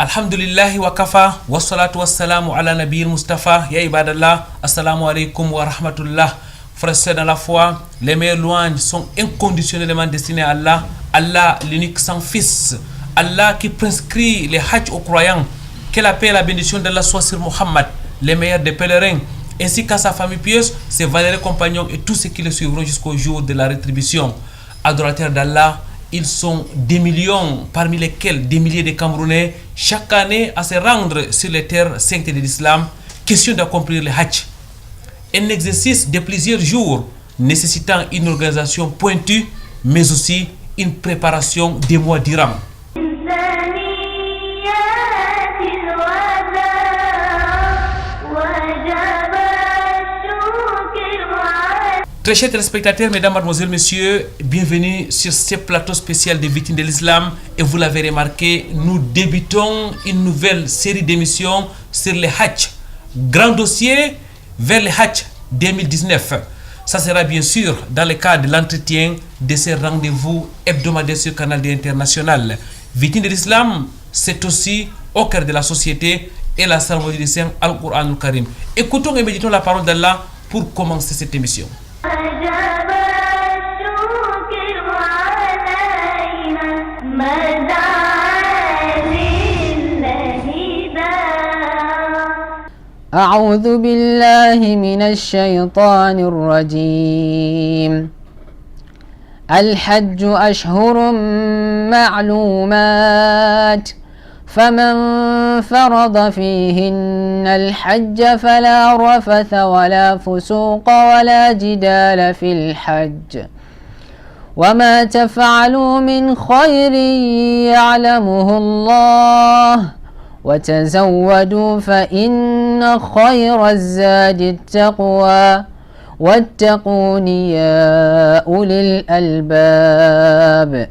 Alhamdulillahi wa kafa, wa salatu wa salamu ala nabiyil Mustafa, ya ibadallah, assalamu alaikum wa rahmatullah. Frères dans la foi, les meilleures louanges sont inconditionnellement destinées à Allah, Allah l'unique sans fils, Allah qui prescrit les hajj aux croyants, que la paix et la bénédiction d'Allah soit sur Muhammad, les meilleurs des pèlerins, ainsi qu'à sa famille pieuse, ses valeureux compagnons et tous ceux qui le suivront jusqu'au jour de la rétribution. Adorateurs d'Allah, ils sont des millions, parmi lesquels des milliers de Camerounais, chaque année à se rendre sur les terres saintes de l'islam, question d'accomplir le hajj. Un exercice de plusieurs jours, nécessitant une organisation pointue, mais aussi une préparation des mois durant. Très chers téléspectateurs, mesdames, mademoiselles, messieurs, bienvenue sur ce plateau spécial des victimes de l'islam. Et vous l'avez remarqué, nous débutons une nouvelle série d'émissions sur les hajj. Grand dossier vers le hajj 2019. Ça sera bien sûr dans le cadre de l'entretien de ces rendez-vous hebdomadaires sur Canal D International. Victimes de l'islam, c'est aussi au cœur de la société et la cérémonie du Saint Al-Qur'an Al-Karim. Écoutons et méditons la parole d'Allah pour commencer cette émission. أعوذ بالله من الشيطان الرجيم. الحج أشهر معلومات فمن فرض فيهن الحج فلا رفث ولا فسوق ولا جدال في الحج وما تفعلوا من خير يعلمه الله وتزودوا فإن خير الزاد التقوى واتقون يا أولي الألباب.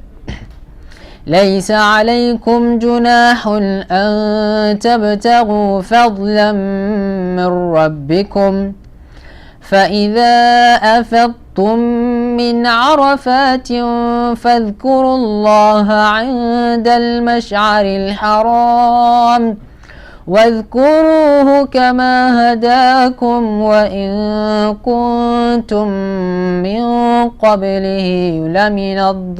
ليس عليكم جناح أن تبتغوا فضلا من ربكم فإذا أفضتم من عرفات فاذكروا الله عند المشعر الحرام واذكروه كما هداكم وإن كنتم من قبله لمن الضالين.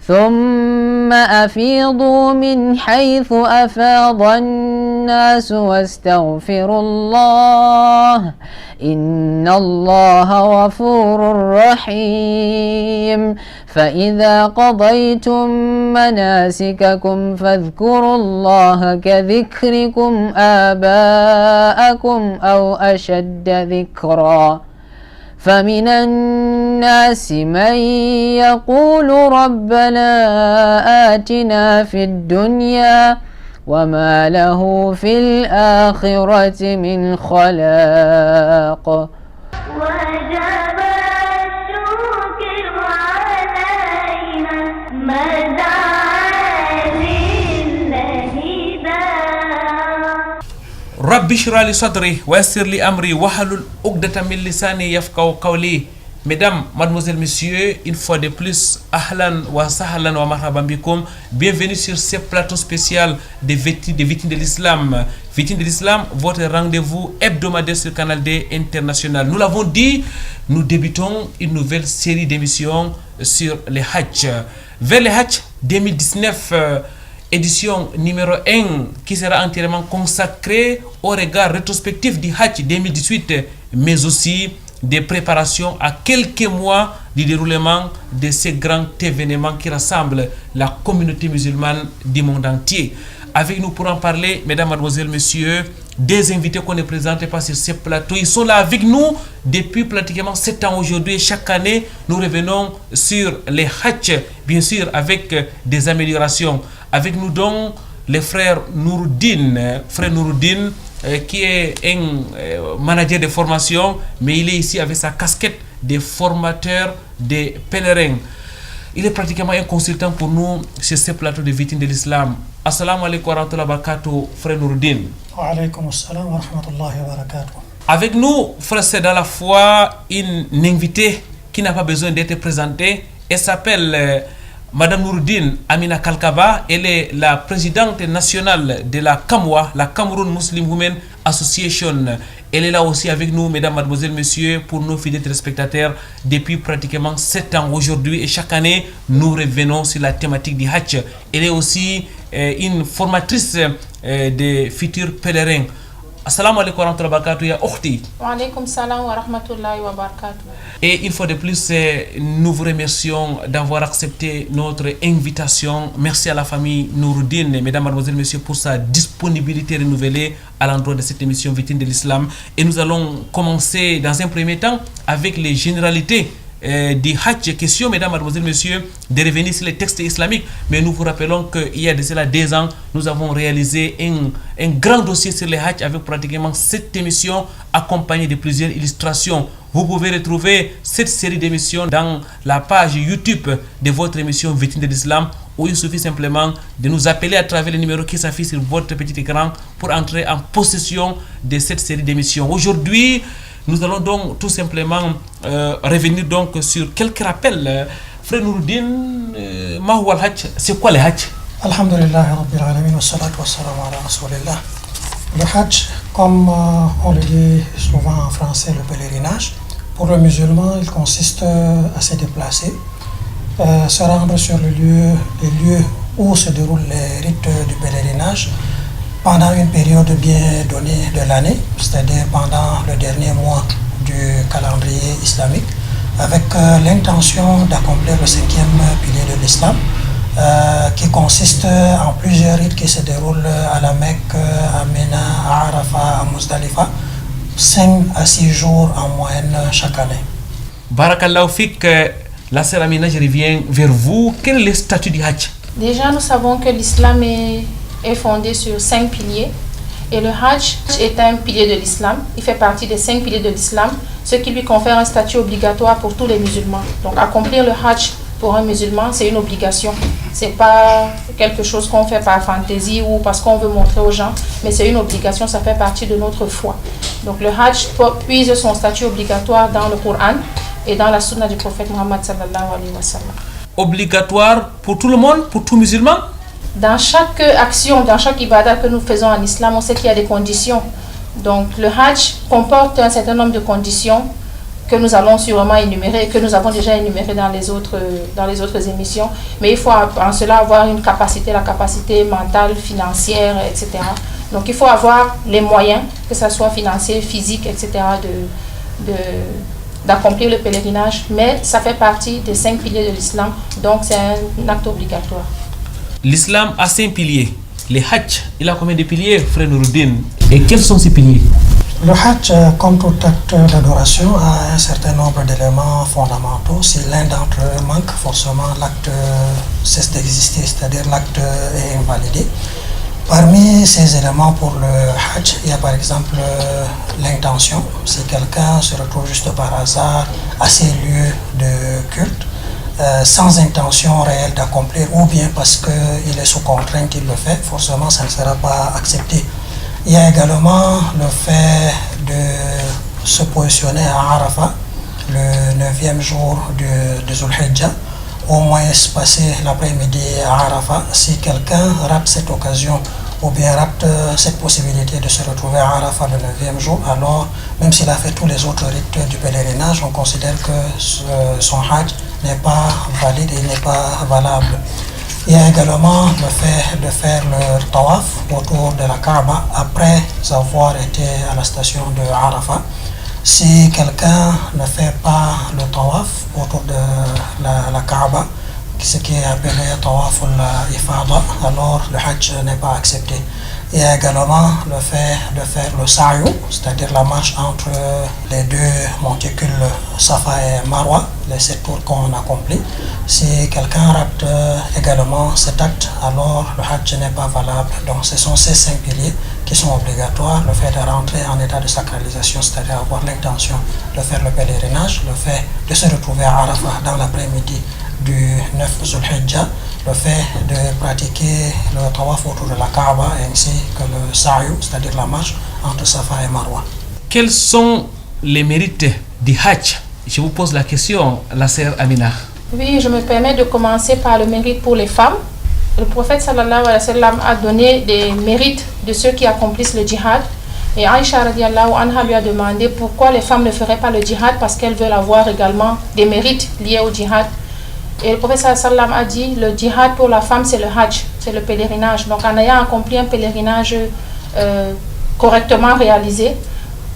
ثم أفيضوا من حيث أفاض الناس واستغفروا الله إن الله غفور رحيم. فإذا قضيتم مناسككم فاذكروا الله كذكركم آباءكم أو أشد ذكرا. فمن الناس من يقول ربنا آتنا في الدنيا وما له في الآخرة من خلاق. وجب الشكر علينا مدى Rabbi shrah li sadri wa yassir li amri wahlul uqdatan min lisani yafqahu qawli. Mesdames, mademoiselles, messieurs, une fois de plus, ahlan wa sahlan wa marhaban bikoum. Bienvenue sur ce plateau spécial des victimes de l'islam. Victimes de l'islam, votre rendez-vous hebdomadaire sur Canal D International. Nous l'avons dit, nous débutons une nouvelle série d'émissions sur les hajj. Vers les hajj 2019, édition numéro 1 qui sera entièrement consacrée au regard rétrospectif du Hajj 2018, mais aussi des préparations à quelques mois du déroulement de ces grands événements qui rassemblent la communauté musulmane du monde entier. Avec nous pour en parler, mesdames, mademoiselles, messieurs, des invités qu'on ne présente pas sur ce plateau. Ils sont là avec nous depuis pratiquement 7 ans aujourd'hui. Chaque année, nous revenons sur les Hajj, bien sûr avec des améliorations. Avec nous donc le frère Nouroudine, qui est un manager de formation, mais il est ici avec sa casquette de formateur de pèlerins. Il est pratiquement un consultant pour nous sur ce plateau de victimes de l'islam. Assalamu alaikum wa rahmatullahi wa barakatuh, frère Nouroudine. Wa alaikum assalam wa rahmatullahi wa barakatuh. Avec nous, frère, c'est dans la foi une invitée qui n'a pas besoin d'être présentée. Elle s'appelle Madame Nouroudine Amina Kalkaba, elle est la présidente nationale de la CAMWA, la Cameroun Muslim Women Association. Elle est là aussi avec nous, mesdames, mademoiselles, messieurs, pour nos fidèles téléspectateurs depuis pratiquement 7 ans aujourd'hui. Et chaque année, nous revenons sur la thématique du Hajj. Elle est aussi une formatrice des futurs pèlerins. Assalamu alaikum wa rahmatullahi wa barakatuh, ya ukhti. Wa alaikum salam wa rahmatullahi wa barakatuh. Et une fois de plus, nous vous remercions d'avoir accepté notre invitation. Merci à la famille Nouroudine, mesdames, mademoiselles, messieurs, pour sa disponibilité renouvelée à l'endroit de cette émission Vitrine de l'Islam. Et nous allons commencer dans un premier temps avec les généralités du Hajj. Question, mesdames, mademoiselles, messieurs, de revenir sur les textes islamiques. Mais nous vous rappelons qu'il y a de cela 2 ans, nous avons réalisé un grand dossier sur les Hajj avec pratiquement 7 émissions accompagnées de plusieurs illustrations. Vous pouvez retrouver cette série d'émissions dans la page YouTube de votre émission Vitrine de l'Islam, où il suffit simplement de nous appeler à travers le numéro qui s'affiche sur votre petit écran pour entrer en possession de cette série d'émissions. Aujourd'hui, nous allons donc tout simplement revenir donc sur quelques rappels. Frère Nouroudine, Mahou al-Hajj, c'est quoi le Hajj? Alhamdulillah Rabbil Alamin wa salatu wa salam ala Rasulillah. Le Hajj, comme on le dit souvent en français, le pèlerinage, pour le musulman, il consiste à se déplacer, se rendre sur les lieux où se déroulent les rites du pèlerinage pendant une période bien donnée de l'année, c'est-à-dire pendant le dernier mois du calendrier islamique, avec l'intention d'accomplir le 5e pilier de l'islam, qui consiste en plusieurs rites qui se déroulent à la Mecque, à Mina, à Arafat, à Muzdalifa, 5 à 6 jours en moyenne chaque année. Barakallahu Fik, la sœur Amina, je reviens vers vous. Quel est le statut du Hajj? Déjà, nous savons que l'islam est fondé sur 5 piliers. Et le Hajj est un pilier de l'islam. Il fait partie des 5 piliers de l'islam, ce qui lui confère un statut obligatoire pour tous les musulmans. Donc, accomplir le Hajj pour un musulman, c'est une obligation. C'est pas quelque chose qu'on fait par fantaisie ou parce qu'on veut montrer aux gens, mais c'est une obligation, ça fait partie de notre foi. Donc le Hajj puise son statut obligatoire dans le Coran et dans la sunna du prophète Muhammad sallallahu alayhi wa sallam. Obligatoire pour tout le monde, pour tout musulman? Dans chaque action, dans chaque ibadah que nous faisons en islam, on sait qu'il y a des conditions. Donc le Hajj comporte un certain nombre de conditions que nous allons sûrement énumérer, que nous avons déjà énuméré dans les autres émissions. Mais il faut en cela avoir une capacité, la capacité mentale, financière, etc. Donc il faut avoir les moyens, que ce soit financier, physique, etc., d'accomplir le pèlerinage. Mais ça fait partie des 5 piliers de l'islam, donc c'est un acte obligatoire. L'islam a 5 piliers. Le Hajj, il a combien de piliers, frère Nouroudine? Et quels sont ces piliers? Le Hajj, comme tout acte d'adoration, a un certain nombre d'éléments fondamentaux. Si l'un d'entre eux manque, forcément l'acte cesse d'exister, c'est-à-dire l'acte est invalidé. Parmi ces éléments pour le Hajj, il y a par exemple l'intention. Si quelqu'un se retrouve juste par hasard à ces lieux de culte, sans intention réelle d'accomplir, ou bien parce qu'il est sous contrainte qu'il le fait, forcément ça ne sera pas accepté. Il y a également le fait de se positionner à Arafat, le 9e jour de Zul Hijjah, au moins passer l'après-midi à Arafat. Si quelqu'un rate cette occasion ou bien rate cette possibilité de se retrouver à Arafat le 9e jour, alors même s'il a fait tous les autres rites du pèlerinage, on considère que son Hajj n'est pas valide et n'est pas valable. Il y a également le fait de faire le tawaf autour de la Kaaba après avoir été à la station de Arafat. Si quelqu'un ne fait pas le tawaf autour de la Kaaba, ce qui est appelé tawaf al-ifada, alors le Hajj n'est pas accepté. Il y a également le fait de faire le sa'yu, c'est-à-dire la marche entre les 2 monticules Safa et Marwa, les 7 tours qu'on accomplit. Si quelqu'un rate également cet acte, alors le Hajj n'est pas valable. Donc ce sont ces 5 piliers qui sont obligatoires. Le fait de rentrer en état de sacralisation, c'est-à-dire avoir l'intention de faire le pèlerinage, le fait de se retrouver à Arafat dans l'après-midi du 9 Zul Hijjah, le fait de pratiquer le tawaf autour de la Kaaba ainsi que le sa'yu, c'est-à-dire la marche entre Safa et Marwa. Quels sont les mérites du Hajj? Je vous pose la question, la sœur Amina. Oui, je me permets de commencer par le mérite pour les femmes. Le prophète sallallahu alayhi wa sallam a donné des mérites de ceux qui accomplissent le djihad. Et Aïcha radiallahu anha lui a demandé pourquoi les femmes ne feraient pas le djihad, parce qu'elles veulent avoir également des mérites liés au djihad. Et le prophète sallallahu alayhi wa sallam a dit, le djihad pour la femme c'est le hajj, c'est le pèlerinage. Donc en ayant accompli un pèlerinage correctement réalisé,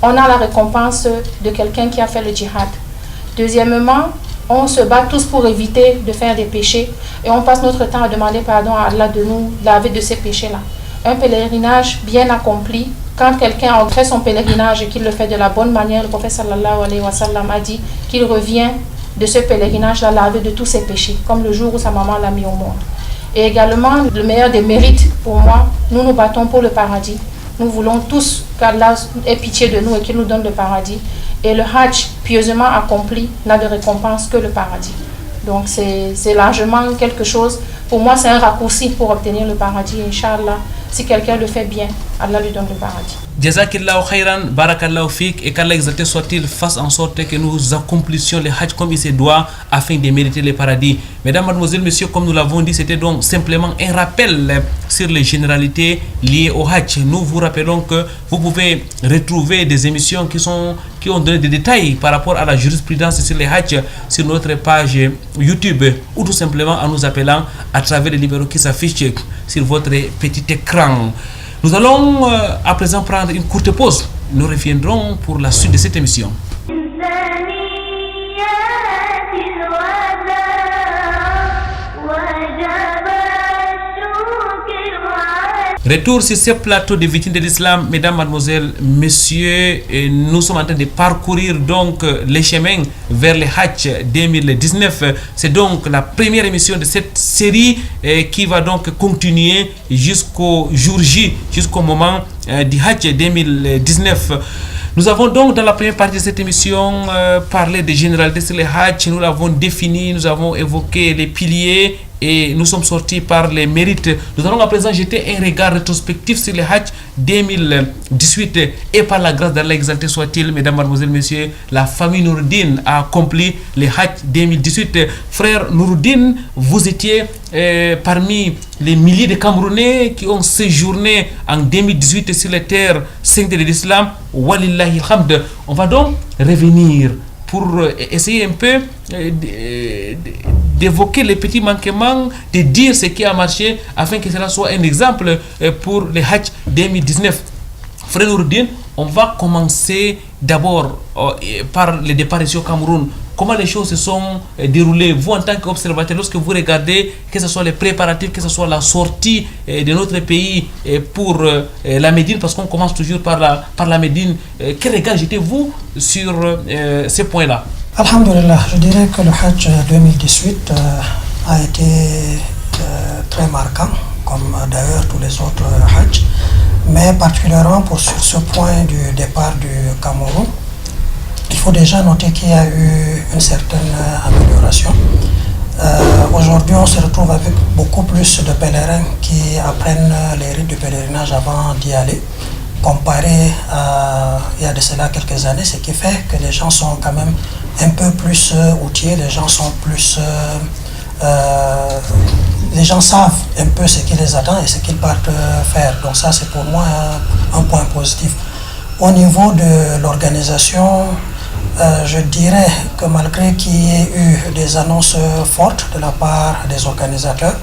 on a la récompense de quelqu'un qui a fait le djihad. Deuxièmement, on se bat tous pour éviter de faire des péchés et on passe notre temps à demander pardon à Allah de nous laver de ces péchés-là. Un pèlerinage bien accompli, quand quelqu'un a fait son pèlerinage et qu'il le fait de la bonne manière, le prophète sallallahu alayhi wa sallam a dit qu'il revient de ce pèlerinage-là lavé de tous ses péchés, comme le jour où sa maman l'a mis au monde. Et également, le meilleur des mérites pour moi, nous nous battons pour le paradis. Nous voulons tous qu'Allah ait pitié de nous et qu'il nous donne le paradis. Et le hajj, pieusement accompli, n'a de récompense que le paradis. Donc c'est largement quelque chose, pour moi c'est un raccourci pour obtenir le paradis. Inch'Allah, si quelqu'un le fait bien, Allah lui donne le paradis. Jazakillahu khairan, barakallahu fik, et qu'Allah exalté soit-il fasse en sorte que nous accomplissions le hajj comme il se doit afin de mériter le paradis. Mesdames, mademoiselles, messieurs, comme nous l'avons dit, c'était donc simplement un rappel sur les généralités liées au hajj. Nous vous rappelons que vous pouvez retrouver des émissions qui ont donné des détails par rapport à la jurisprudence sur les hajj sur notre page YouTube, ou tout simplement en nous appelant à travers les numéros qui s'affichent sur votre petit écran. Nous allons à présent prendre une courte pause. Nous reviendrons pour la suite de cette émission. Retour sur ce plateau de victimes de l'islam, mesdames, mademoiselles, messieurs, nous sommes en train de parcourir donc les chemins vers le Hajj 2019. C'est donc la première émission de cette série qui va donc continuer jusqu'au jour J, jusqu'au moment du Hajj 2019. Nous avons donc dans la première partie de cette émission parlé des généralités sur le Hajj, nous l'avons défini, nous avons évoqué les piliers et nous sommes sortis par les mérites. Nous allons à présent jeter un regard rétrospectif sur le Hajj 2018 et par la grâce d'Allah exalté soit-il, mesdames, mademoiselles, messieurs, la famille Nouruddin a accompli le Hajj 2018. Frère Nouruddin, vous étiez parmi les milliers de Camerounais qui ont séjourné en 2018 sur les terres saintes de l'islam. Walillahi alhamd. On va donc revenir pour essayer un peu d'évoquer les petits manquements, de dire ce qui a marché afin que cela soit un exemple pour le Hajj 2019. Frère Nouruddin, on va commencer d'abord par le départ ici au Cameroun. Comment les choses se sont déroulées, vous en tant qu'observateur, lorsque vous regardez que ce soit les préparatifs, que ce soit la sortie de notre pays pour la Médine, parce qu'on commence toujours par la Médine. Quel regard jetez-vous sur ces points-là? Alhamdulillah, je dirais que le Hajj 2018 a été très marquant, comme d'ailleurs tous les autres Hajj, mais particulièrement sur ce point du départ du Cameroun. Il faut déjà noter qu'il y a eu une certaine amélioration. Aujourd'hui, on se retrouve avec beaucoup plus de pèlerins qui apprennent les rites du pèlerinage avant d'y aller, comparé à il y a de cela quelques années, ce qui fait que les gens sont quand même un peu plus outillés, les gens sont plus... les gens savent un peu ce qui les attend et ce qu'ils partent faire. Donc ça, c'est pour moi un point positif. Au niveau de l'organisation, je dirais que malgré qu'il y ait eu des annonces fortes de la part des organisateurs,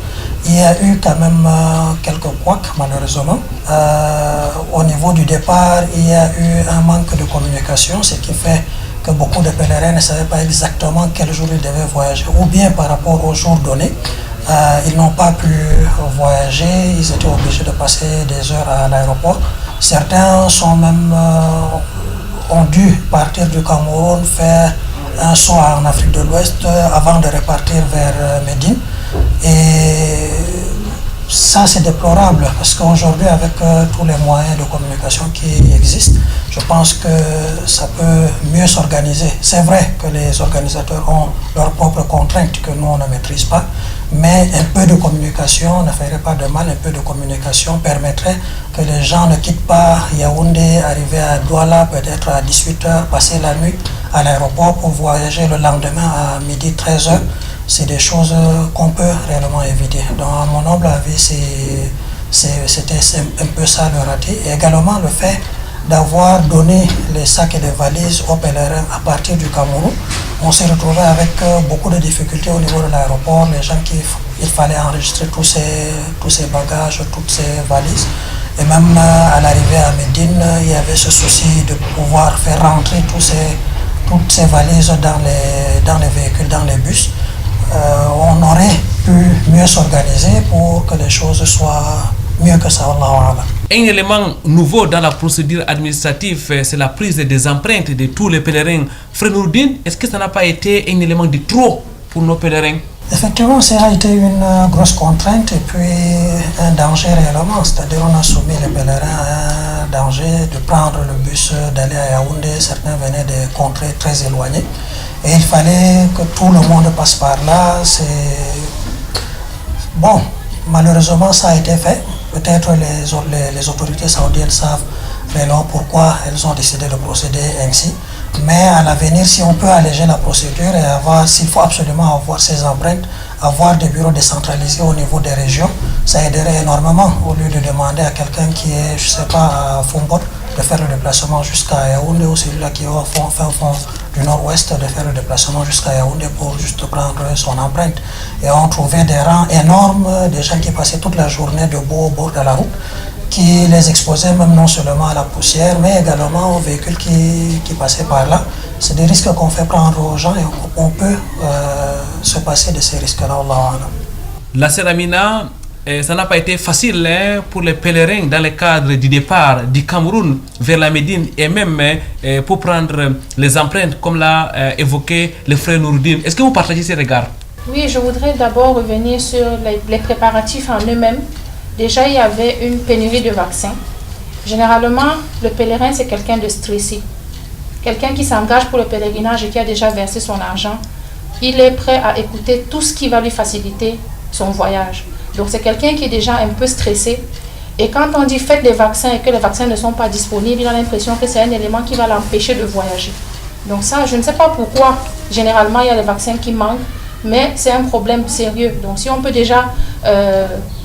il y a eu quand même quelques couacs malheureusement. Au niveau du départ, il y a eu un manque de communication, ce qui fait que beaucoup de pèlerins ne savaient pas exactement quel jour ils devaient voyager, ou bien par rapport au jour donné, ils n'ont pas pu voyager, ils étaient obligés de passer des heures à l'aéroport. Certains sont même ont dû partir du Cameroun, faire un saut en Afrique de l'Ouest avant de repartir vers Médine. Et ça, c'est déplorable parce qu'aujourd'hui, avec tous les moyens de communication qui existent, je pense que ça peut mieux s'organiser. C'est vrai que les organisateurs ont leurs propres contraintes que nous, on ne maîtrise pas, mais un peu de communication ne ferait pas de mal. Un peu de communication permettrait que les gens ne quittent pas Yaoundé, arriver à Douala peut-être à 18h, passer la nuit à l'aéroport pour voyager le lendemain à midi 13h. c'est des choses qu'on peut réellement éviter. Donc à mon humble avis, c'était un peu ça le raté. Et également le fait d'avoir donné les sacs et les valises aux pèlerins à partir du Cameroun. On s'est retrouvé avec beaucoup de difficultés au niveau de l'aéroport. Les gens il fallait enregistrer tous ces bagages, toutes ces valises. Et même à l'arrivée à Médine, il y avait ce souci de pouvoir faire rentrer toutes ces valises dans les véhicules, dans les bus. On aurait pu mieux s'organiser pour que les choses soient mieux que ça. Un élément nouveau dans la procédure administrative, c'est la prise des empreintes de tous les pèlerins. Frère Noureddine, est-ce que ça n'a pas été un élément de trop pour nos pèlerins? Effectivement, ça a été une grosse contrainte et puis un danger réellement. C'est-à-dire on a soumis les pèlerins à un danger de prendre le bus, d'aller à Yaoundé. Certains venaient de contrées très éloignées. Et il fallait que tout le monde passe par là. Bon, malheureusement, ça a été fait. Peut-être les autorités saoudiennes savent réellement pourquoi elles ont décidé de procéder ainsi. Mais à l'avenir, si on peut alléger la procédure et s'il faut absolument avoir ces empreintes, avoir des bureaux décentralisés au niveau des régions, ça aiderait énormément au lieu de demander à quelqu'un qui est, je sais pas, à Fombot de faire le déplacement jusqu'à Yaoundé ou celui-là qui est au fond du nord-ouest de faire le déplacement jusqu'à Yaoundé pour juste prendre son empreinte. Et on trouvait des rangs énormes, des gens qui passaient toute la journée debout au bord de la route, qui les exposaient même non seulement à la poussière, mais également aux véhicules qui passaient par là. C'est des risques qu'on fait prendre aux gens et on peut se passer de ces risques-là. La Séramina, ça n'a pas été facile pour les pèlerins dans le cadre du départ du Cameroun vers la Médine et même pour prendre les empreintes, comme l'a évoqué le frère Noureddine. Est-ce que vous partagez ces regards? Oui, je voudrais d'abord revenir sur les préparatifs en eux-mêmes. Déjà, il y avait une pénurie de vaccins. Généralement, le pèlerin, c'est quelqu'un de stressé. Quelqu'un qui s'engage pour le pèlerinage et qui a déjà versé son argent, il est prêt à écouter tout ce qui va lui faciliter son voyage. Donc, c'est quelqu'un qui est déjà un peu stressé. Et quand on dit faites des vaccins et que les vaccins ne sont pas disponibles, il a l'impression que c'est un élément qui va l'empêcher de voyager. Donc ça, je ne sais pas pourquoi. Généralement, il y a les vaccins qui manquent, mais c'est un problème sérieux. Donc si on peut déjà...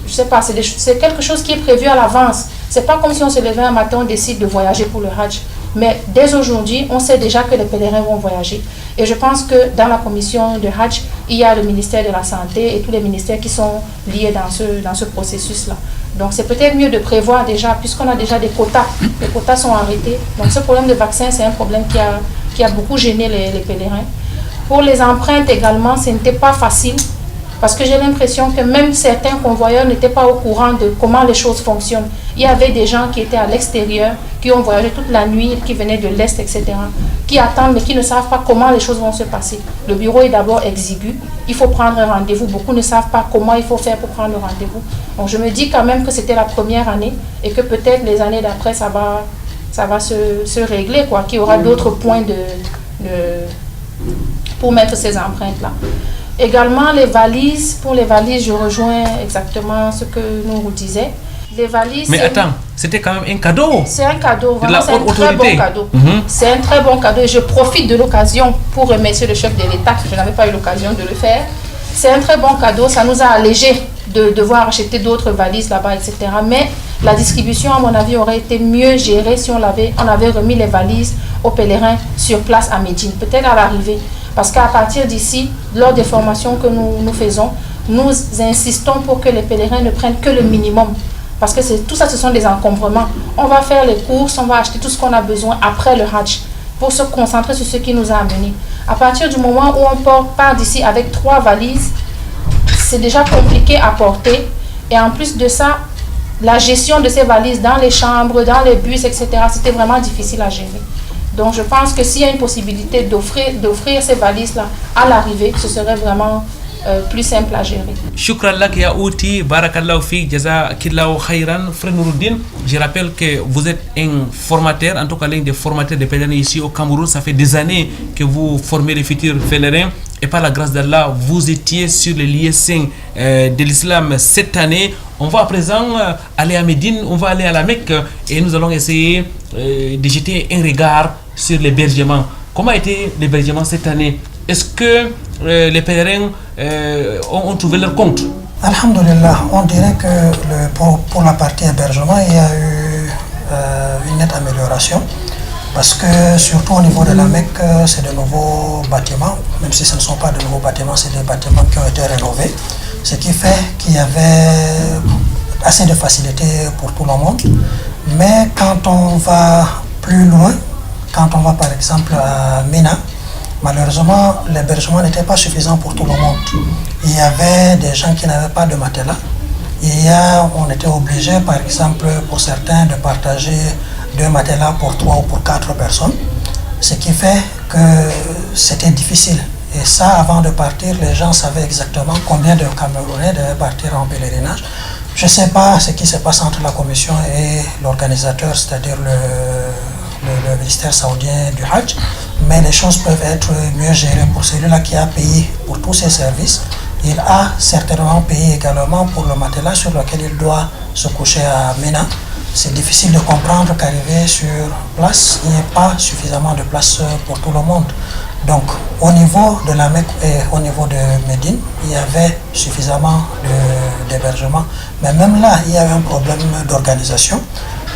je sais pas, c'est quelque chose qui est prévu à l'avance. C'est pas comme si on se levait un matin, on décide de voyager pour le Hajj. Mais dès aujourd'hui, on sait déjà que les pèlerins vont voyager. Et je pense que dans la commission de Hajj, il y a le ministère de la Santé et tous les ministères qui sont liés dans ce processus-là. Donc c'est peut-être mieux de prévoir déjà, puisqu'on a déjà des quotas. Les quotas sont arrêtés. Donc ce problème de vaccin, c'est un problème qui a beaucoup gêné les pèlerins. Pour les empreintes également, ce n'était pas facile. Parce que j'ai l'impression que même certains convoyeurs n'étaient pas au courant de comment les choses fonctionnent. Il y avait des gens qui étaient à l'extérieur, qui ont voyagé toute la nuit, qui venaient de l'Est, etc., qui attendent mais qui ne savent pas comment les choses vont se passer. Le bureau est d'abord exigu, il faut prendre un rendez-vous. Beaucoup ne savent pas comment il faut faire pour prendre le rendez-vous. Donc je me dis quand même que c'était la première année et que peut-être les années d'après, ça va se régler, quoi, qu'il y aura d'autres points pour mettre ces empreintes-là. Également, les valises. Pour les valises, je rejoins exactement ce que nous disait. Les valises... Mais attends, c'était quand même un cadeau. C'est un cadeau, vraiment, c'est un très bon cadeau. C'est un très bon cadeau et je profite de l'occasion pour remercier le chef de l'État, je n'avais pas eu l'occasion de le faire. C'est un très bon cadeau, ça nous a allégé de devoir acheter d'autres valises là-bas, etc. Mais la distribution, à mon avis, aurait été mieux gérée si on avait remis les valises aux pèlerins sur place à Médine, peut-être à l'arrivée. Parce qu'à partir d'ici, lors des formations que nous faisons, nous insistons pour que les pèlerins ne prennent que le minimum. Parce que tout ça, ce sont des encombrements. On va faire les courses, on va acheter tout ce qu'on a besoin après le Hajj pour se concentrer sur ce qui nous a amenés. À partir du moment où on part d'ici avec 3 valises, c'est déjà compliqué à porter. Et en plus de ça, la gestion de ces valises dans les chambres, dans les bus, etc., c'était vraiment difficile à gérer. Donc je pense que s'il y a une possibilité d'offrir ces valises-là à l'arrivée, ce serait vraiment plus simple à gérer. Shukran lak ya outi, barakallahu fi, jazakillahu khairan. Frère Noureddine, je rappelle que vous êtes un formateur, en tout cas l'un des formateurs de pèlerins ici au Cameroun. Ça fait des années que vous formez les futurs pèlerins et par la grâce d'Allah, vous étiez sur les lieux saints de l'islam cette année. On va à présent aller à Médine, on va aller à la Mecque et nous allons essayer de jeter un regard sur l'hébergement. Comment a été l'hébergement cette année? Est-ce que les pèlerins ont trouvé leur compte? Alhamdulillah, on dirait que pour la partie hébergement, il y a eu une nette amélioration. Parce que surtout au niveau de la Mecque, c'est de nouveaux bâtiments, même si ce ne sont pas de nouveaux bâtiments, c'est des bâtiments qui ont été rénovés. Ce qui fait qu'il y avait assez de facilité pour tout le monde. Mais quand on va plus loin, quand on va par exemple à Mina, malheureusement l'hébergement n'était pas suffisant pour tout le monde. Il y avait des gens qui n'avaient pas de matelas. On était obligé par exemple pour certains de partager 2 matelas pour 3 ou pour 4 personnes. Ce qui fait que c'était difficile. Et ça, avant de partir, les gens savaient exactement combien de Camerounais devaient partir en pèlerinage. Je ne sais pas ce qui se passe entre la commission et l'organisateur, c'est-à-dire le ministère saoudien du Hajj, mais les choses peuvent être mieux gérées pour celui-là qui a payé pour tous ses services. Il a certainement payé également pour le matelas sur lequel il doit se coucher à Mina. C'est difficile de comprendre qu'arrivé sur place, il n'y ait pas suffisamment de place pour tout le monde. Donc, au niveau de la Mecque et au niveau de Médine, il y avait suffisamment d'hébergement. Mais même là, il y avait un problème d'organisation.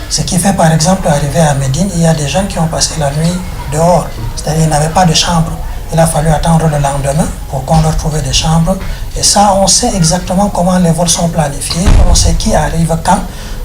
Ce qui fait, par exemple, arrivé à Médine, il y a des gens qui ont passé la nuit dehors. C'est-à-dire qu'ils n'avaient pas de chambre. Il a fallu attendre le lendemain pour qu'on leur trouve des chambres. Et ça, on sait exactement comment les vols sont planifiés. On sait qui arrive quand.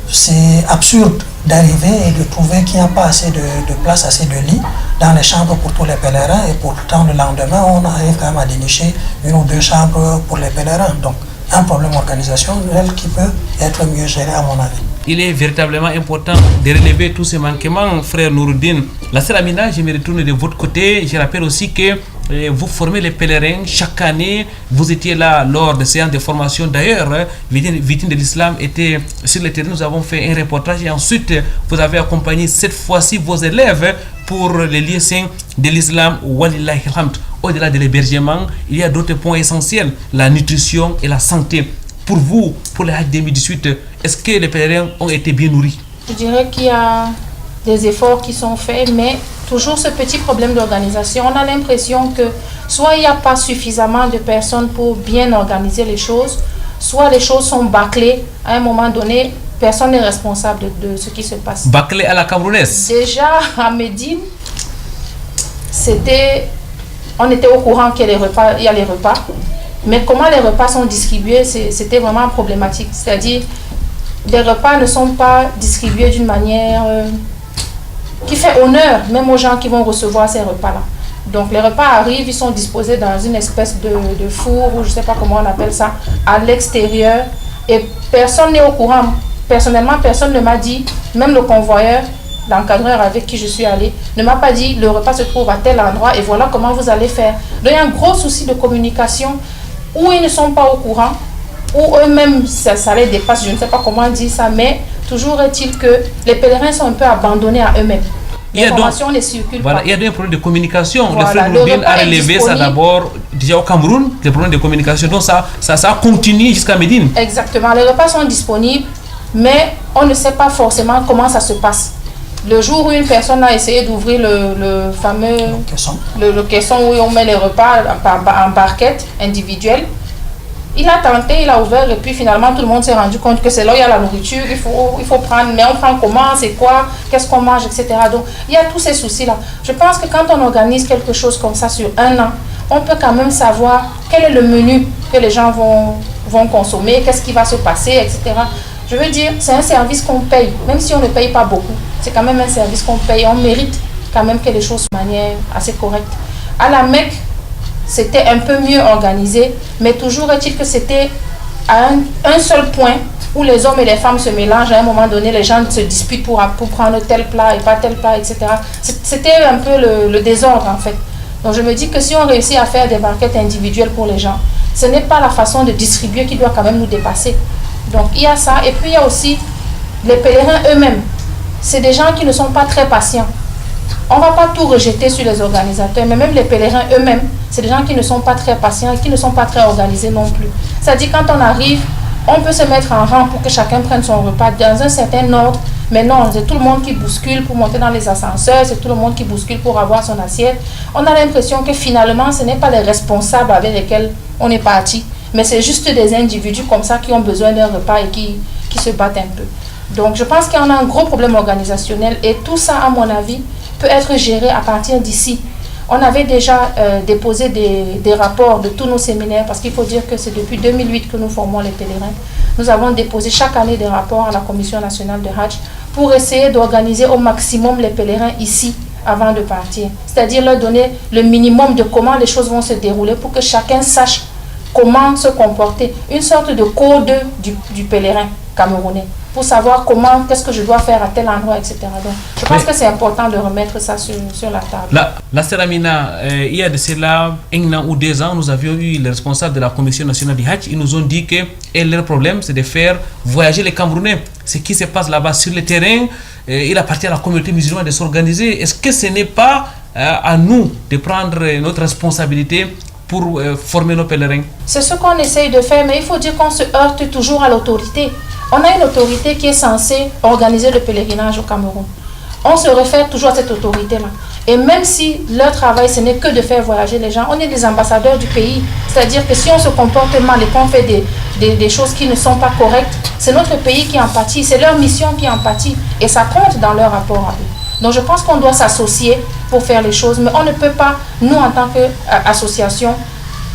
C'est absurde d'arriver et de trouver qu'il n'y a pas assez de place, assez de lits dans les chambres pour tous les pèlerins. Et pourtant, le lendemain, on arrive quand même à dénicher 1 ou 2 chambres pour les pèlerins. Donc, un problème organisationnel qui peut être mieux géré à mon avis. Il est véritablement important de relever tous ces manquements, frère Nouroudine. La sœur Amina, je me retourne de votre côté. Je rappelle aussi que vous formez les pèlerins chaque année. Vous étiez là lors de séances de formation. D'ailleurs, Victime de l'Islam était sur le terrain. Nous avons fait un reportage et ensuite, vous avez accompagné cette fois-ci vos élèves pour les lieux saints de l'Islam. Walillahi alhamd. Au-delà de l'hébergement, il y a d'autres points essentiels, la nutrition et la santé. Pour vous, pour le Hajj 2018, est-ce que les pèlerins ont été bien nourris? Je dirais qu'il y a des efforts qui sont faits, mais toujours ce petit problème d'organisation. On a l'impression que soit il n'y a pas suffisamment de personnes pour bien organiser les choses, soit les choses sont bâclées. À un moment donné, personne n'est responsable de ce qui se passe. Bâclées à la camerounaise? Déjà, à Médine, on était au courant qu'il y a les repas. Mais comment les repas sont distribués, c'était vraiment problématique. C'est-à-dire, les repas ne sont pas distribués d'une manière qui fait honneur même aux gens qui vont recevoir ces repas-là. Donc les repas arrivent, ils sont disposés dans une espèce de four, ou je ne sais pas comment on appelle ça, à l'extérieur. Et personne n'est au courant. Personnellement, personne ne m'a dit, même le convoyeur, l'encadreur avec qui je suis allée, ne m'a pas dit le repas se trouve à tel endroit et voilà comment vous allez faire. Donc il y a un gros souci de communication où ils ne sont pas au courant, ou eux-mêmes ça les dépasse, je ne sais pas comment dire ça, mais toujours est-il que les pèlerins sont un peu abandonnés à eux-mêmes. L'information ne circule pas. Il y a des problèmes de communication. Voilà, le frère Nouroudine a relevé ça d'abord déjà au Cameroun, des problèmes de communication. Donc ça continue jusqu'à Médine. Exactement, les repas sont disponibles, mais on ne sait pas forcément comment ça se passe. Le jour où une personne a essayé d'ouvrir le fameux le caisson où on met les repas en barquette individuelle, il a tenté, il a ouvert et puis finalement tout le monde s'est rendu compte que c'est là où il y a la nourriture, il faut prendre, mais on prend comment, c'est quoi, qu'est-ce qu'on mange, etc. Donc il y a tous ces soucis-là. Je pense que quand on organise quelque chose comme ça sur 1 an, on peut quand même savoir quel est le menu que les gens vont consommer, qu'est-ce qui va se passer, etc. Je veux dire, c'est un service qu'on paye, même si on ne paye pas beaucoup. C'est quand même un service qu'on paye. On mérite quand même que les choses de manière assez correcte. À la Mecque, c'était un peu mieux organisé, mais toujours est-il que c'était à un seul point où les hommes et les femmes se mélangent. À un moment donné, les gens se disputent pour prendre tel plat et pas tel plat, etc. C'était un peu le désordre en fait. Donc je me dis que si on réussit à faire des banquettes individuelles pour les gens, ce n'est pas la façon de distribuer qui doit quand même nous dépasser. Donc il y a ça, et puis il y a aussi les pèlerins eux-mêmes. C'est des gens qui ne sont pas très patients. On ne va pas tout rejeter sur les organisateurs, mais même les pèlerins eux-mêmes, c'est des gens qui ne sont pas très patients et qui ne sont pas très organisés non plus. C'est-à-dire quand on arrive, on peut se mettre en rang pour que chacun prenne son repas dans un certain ordre, Mais non, c'est tout le monde qui bouscule pour monter dans les ascenseurs, c'est tout le monde qui bouscule pour avoir son assiette. On a l'impression que finalement, ce n'est pas les responsables avec lesquels on est parti, mais c'est juste des individus comme ça qui ont besoin d'un repas et qui se battent un peu. Donc je pense qu'on a un gros problème organisationnel et tout ça, à mon avis, peut être géré à partir d'ici. On avait déjà déposé des rapports de tous nos séminaires, parce qu'il faut dire que c'est depuis 2008 que nous formons les pèlerins. Nous avons déposé chaque année des rapports à la Commission nationale de Hajj pour essayer d'organiser au maximum les pèlerins ici avant de partir. C'est-à-dire leur donner le minimum de comment les choses vont se dérouler pour que chacun sache comment se comporter. Une sorte de code du pèlerin camerounais, pour savoir qu'est-ce que je dois faire à tel endroit, etc. Donc, je pense que c'est important de remettre ça sur la table. La sœur Amina, il y a de cela 1 an ou 2 ans, nous avions eu les responsables de la Commission nationale du Hajj. Ils nous ont dit que leur problème, c'est de faire voyager les Camerounais. Ce qui se passe là-bas sur le terrain, il appartient à la communauté musulmane de s'organiser. Est-ce que ce n'est pas à nous de prendre notre responsabilité pour former nos pèlerins? C'est ce qu'on essaye de faire, mais il faut dire qu'on se heurte toujours à l'autorité. On a une autorité qui est censée organiser le pèlerinage au Cameroun. On se réfère toujours à cette autorité-là. Et même si leur travail, ce n'est que de faire voyager les gens, on est des ambassadeurs du pays. C'est-à-dire que si on se comporte mal et qu'on fait des choses qui ne sont pas correctes, c'est notre pays qui en pâtit, c'est leur mission qui en pâtit. Et ça compte dans leur rapport à eux. Donc je pense qu'on doit s'associer pour faire les choses, mais on ne peut pas, nous en tant qu'association,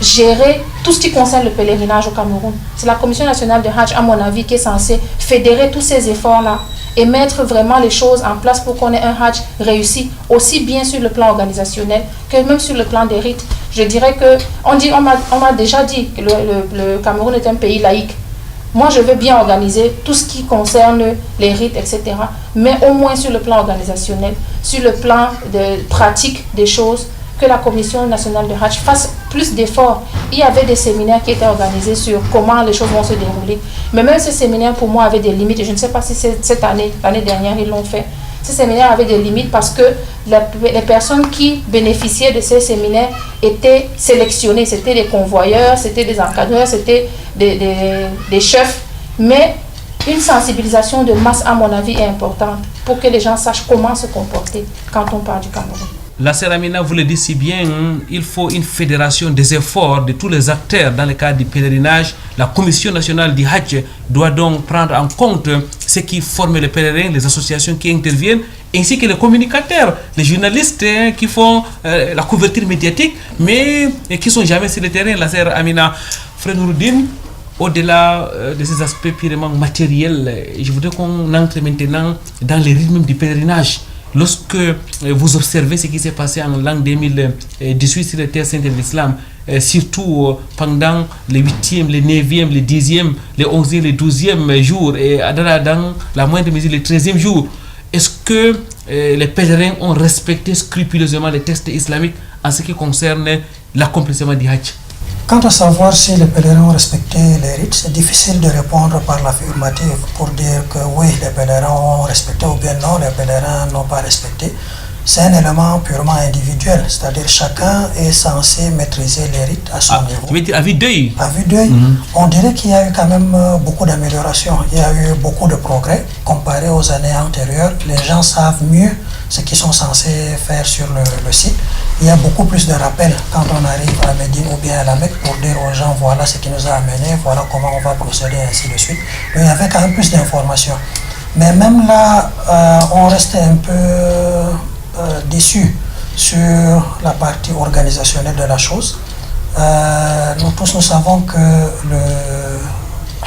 gérer tout ce qui concerne le pèlerinage au Cameroun. C'est la Commission nationale de Hajj, à mon avis, qui est censée fédérer tous ces efforts-là et mettre vraiment les choses en place pour qu'on ait un Hajj réussi, aussi bien sur le plan organisationnel que même sur le plan des rites. Je dirais que, on m'a déjà dit que le Cameroun est un pays laïque. Moi, je veux bien organiser tout ce qui concerne les rites, etc. Mais au moins sur le plan organisationnel, sur le plan de pratique des choses, que la Commission nationale de Hajj fasse plus d'efforts. Il y avait des séminaires qui étaient organisés sur comment les choses vont se dérouler. Mais même ces séminaires, pour moi, avaient des limites. Je ne sais pas si cette année, l'année dernière, ils l'ont fait. Ces séminaires avaient des limites parce que les personnes qui bénéficiaient de ces séminaires étaient sélectionnées. C'était des convoyeurs, c'était des encadreurs, c'était des chefs. Mais une sensibilisation de masse, à mon avis, est importante pour que les gens sachent comment se comporter quand on parle du Cameroun. La sœur Amina vous le dit si bien, il faut une fédération des efforts de tous les acteurs dans le cadre du pèlerinage. La Commission nationale du Hajj doit donc prendre en compte ceux qui forment les pèlerins, les associations qui interviennent, ainsi que les communicateurs, les journalistes qui font la couverture médiatique, mais qui ne sont jamais sur le terrain. La sœur Amina, Frère Nouroudine, au-delà de ces aspects purement matériels, je voudrais qu'on entre maintenant dans les rythmes du pèlerinage. Lorsque vous observez ce qui s'est passé en l'an 2018 sur les terres saintes de l'islam, surtout pendant les 8e, les 9e, les 10e, les 11e, les 12e jours et dans la moindre mesure les 13e jours, est-ce que les pèlerins ont respecté scrupuleusement les textes islamiques en ce qui concerne l'accomplissement du Hajj? Quant à savoir si les pèlerins ont respecté les rites, c'est difficile de répondre par l'affirmative pour dire que oui, les pèlerins ont respecté ou bien non, les pèlerins n'ont pas respecté. C'est un élément purement individuel, c'est-à-dire chacun est censé maîtriser les rites à son niveau. Tu veux dire à vue d'œil? À vue d'œil, on dirait qu'il y a eu quand même beaucoup d'améliorations, il y a eu beaucoup de progrès comparé aux années antérieures. Les gens savent mieux ce qu'ils sont censés faire sur le site. Il y a beaucoup plus de rappels quand on arrive à Médine ou bien à la Mecque pour dire aux gens voilà ce qui nous a amené, voilà comment on va procéder, ainsi de suite. Mais il y avait quand même plus d'informations. Mais même là, on restait un peu déçus sur la partie organisationnelle de la chose. Nous tous nous savons que le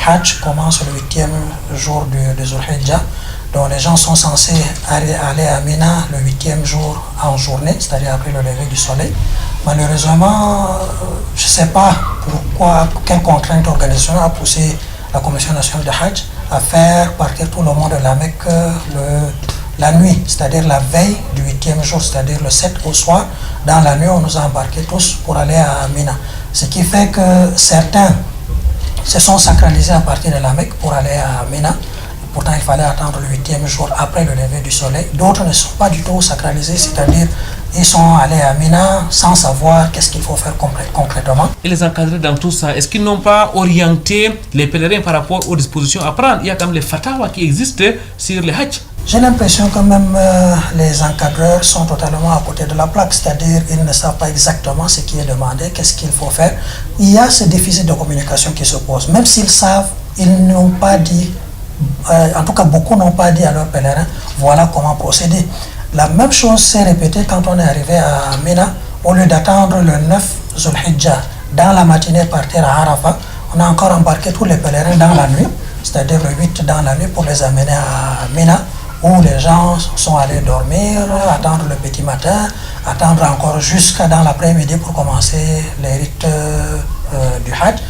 Hajj commence le 8e jour de Zul Hijjah. Donc les gens sont censés aller à Mina le 8e jour en journée, c'est-à-dire après le lever du soleil. Malheureusement, je ne sais pas pourquoi, quelle contrainte organisationnelle a poussé la Commission nationale de Hajj à faire partir tout le monde de la Mecque la nuit, c'est-à-dire la veille du 8e jour, c'est-à-dire le 7 au soir. Dans la nuit, on nous a embarqués tous pour aller à Mina. Ce qui fait que certains se sont sacralisés à partir de la Mecque pour aller à Mina. Pourtant, il fallait attendre le 8e jour après le lever du soleil. D'autres ne sont pas du tout sacralisés, c'est-à-dire ils sont allés à Mina sans savoir qu'est-ce qu'il faut faire concrètement. Et les encadrer dans tout ça, est-ce qu'ils n'ont pas orienté les pèlerins par rapport aux dispositions à prendre? Il y a quand même les fatwas qui existent sur le Hajj. J'ai l'impression que même les encadreurs sont totalement à côté de la plaque, c'est-à-dire ils ne savent pas exactement ce qui est demandé, qu'est-ce qu'il faut faire. Il y a ce déficit de communication qui se pose. Même s'ils savent, ils n'ont pas dit, en tout cas beaucoup n'ont pas dit à leurs pèlerins, voilà comment procéder. La même chose s'est répétée quand on est arrivé à Mina, au lieu d'attendre le 9 Zulhijjah, dans la matinée partir à Arafat, on a encore embarqué tous les pèlerins dans la nuit, c'est-à-dire le 8 dans la nuit pour les amener à Mina, où les gens sont allés dormir, attendre le petit matin, attendre encore jusqu'à dans l'après-midi pour commencer les rites du Hajj.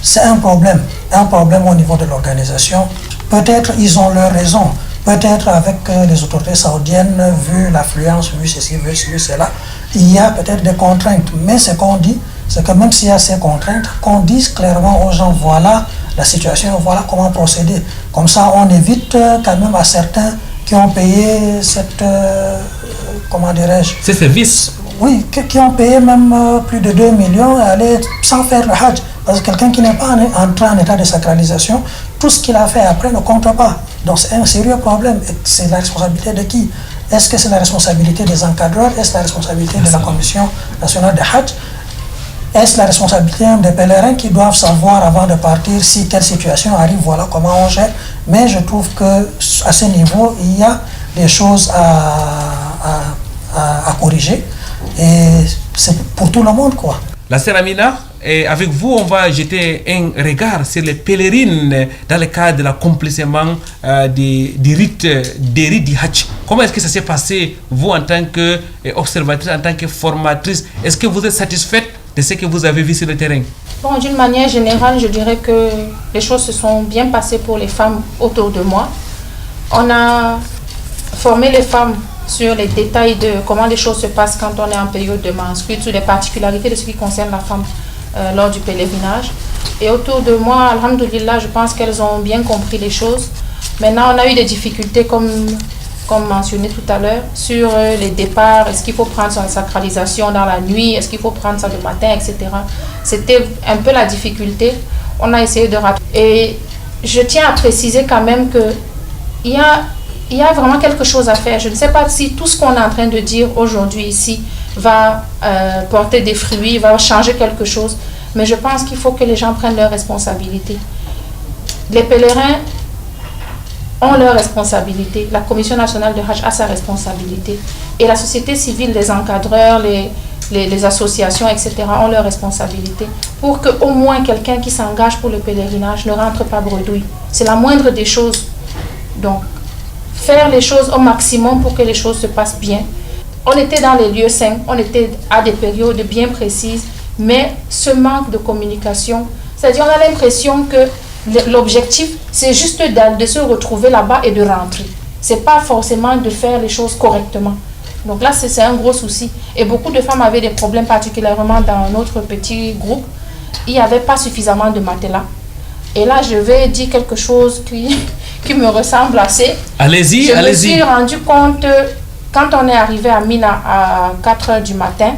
C'est un problème au niveau de l'organisation. Peut-être ils ont leur raison, peut-être avec les autorités saoudiennes, vu l'affluence, vu ceci, vu cela, il y a peut-être des contraintes. Mais ce qu'on dit, c'est que même s'il y a ces contraintes, qu'on dise clairement aux gens, voilà la situation, voilà comment procéder. Comme ça, on évite quand même à certains qui ont payé cette, comment dirais-je, ces services. Oui, qui ont payé même plus de 2 millions à aller sans faire le Hajj. Parce que quelqu'un qui n'est pas entré en état de sacralisation, tout ce qu'il a fait après ne compte pas. Donc c'est un sérieux problème. C'est la responsabilité de qui? Est-ce que c'est la responsabilité des encadreurs? Est-ce la responsabilité de la Commission nationale de Hajj? Est-ce la responsabilité des pèlerins qui doivent savoir avant de partir si telle situation arrive, voilà comment on gère? Mais je trouve qu'à ce niveau, il y a des choses à corriger et c'est pour tout le monde, quoi. La sœur Amina, et avec vous, on va jeter un regard sur les pèlerines dans le cadre de l'accomplissement des rites du Hajj. Comment est-ce que ça s'est passé, vous, en tant qu'observatrice, en tant que formatrice? Est-ce que vous êtes satisfaite de ce que vous avez vu sur le terrain? Bon, d'une manière générale, je dirais que les choses se sont bien passées pour les femmes autour de moi. On a formé les femmes sur les détails de comment les choses se passent quand on est en période de menstrues, sur les particularités de ce qui concerne la femme lors du pèlerinage. Et autour de moi, alhamdoulilah, je pense qu'elles ont bien compris les choses. Maintenant, on a eu des difficultés, comme mentionné tout à l'heure, sur les départs. Est-ce qu'il faut prendre sa sacralisation dans la nuit? Est-ce qu'il faut prendre ça le matin, etc. C'était un peu la difficulté. On a essayé de rattraper. Et je tiens à préciser quand même qu'il y a vraiment quelque chose à faire. Je ne sais pas si tout ce qu'on est en train de dire aujourd'hui ici va porter des fruits, va changer quelque chose. Mais je pense qu'il faut que les gens prennent leurs responsabilités. Les pèlerins ont leurs responsabilités. La Commission nationale de Hajj a sa responsabilité. Et la société civile, les encadreurs, les associations, etc. ont leurs responsabilités. Pour qu'au moins quelqu'un qui s'engage pour le pèlerinage ne rentre pas bredouille. C'est la moindre des choses. Donc, faire les choses au maximum pour que les choses se passent bien. On était dans les lieux saints, on était à des périodes bien précises, mais ce manque de communication, c'est-à-dire on a l'impression que l'objectif, c'est juste de se retrouver là-bas et de rentrer. C'est pas forcément de faire les choses correctement. Donc là, c'est un gros souci. Et beaucoup de femmes avaient des problèmes, particulièrement dans notre petit groupe. Il n'y avait pas suffisamment de matelas. Et là, je vais dire quelque chose qui me ressemble assez. Allez-y, je allez-y. me suis rendu compte, quand on est arrivé à Mina à 4 h du matin,